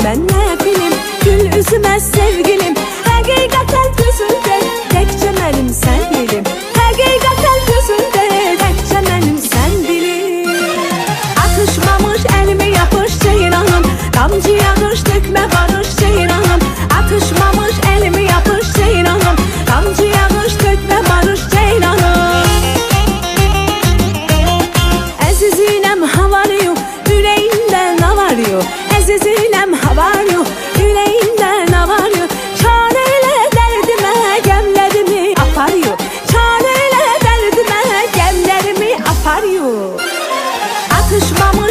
mən nə bilim, gül üzümə sevgilim. Həqiqətən gözündə təkcə mənim sən bilim. Həqiqətən gözündə təkcə mənim sən bilim. Atışmamış əlimi yapış ceyranım, damcı yağış dökmə barış ceyranım. Atışmamış əlimi yapış ceyranım, damcı yağış dökmə barış ceyranım. Əzizinem havarıyor, ürəyimdə nə varıyor? Əzizinem havarıyor, ürəyimdə nə varıyor? Çarə elə dərdimə, gəmlərimi aparıyor. Çarə elə dərdimə, gəmlərimi aparıyor. Atışmamı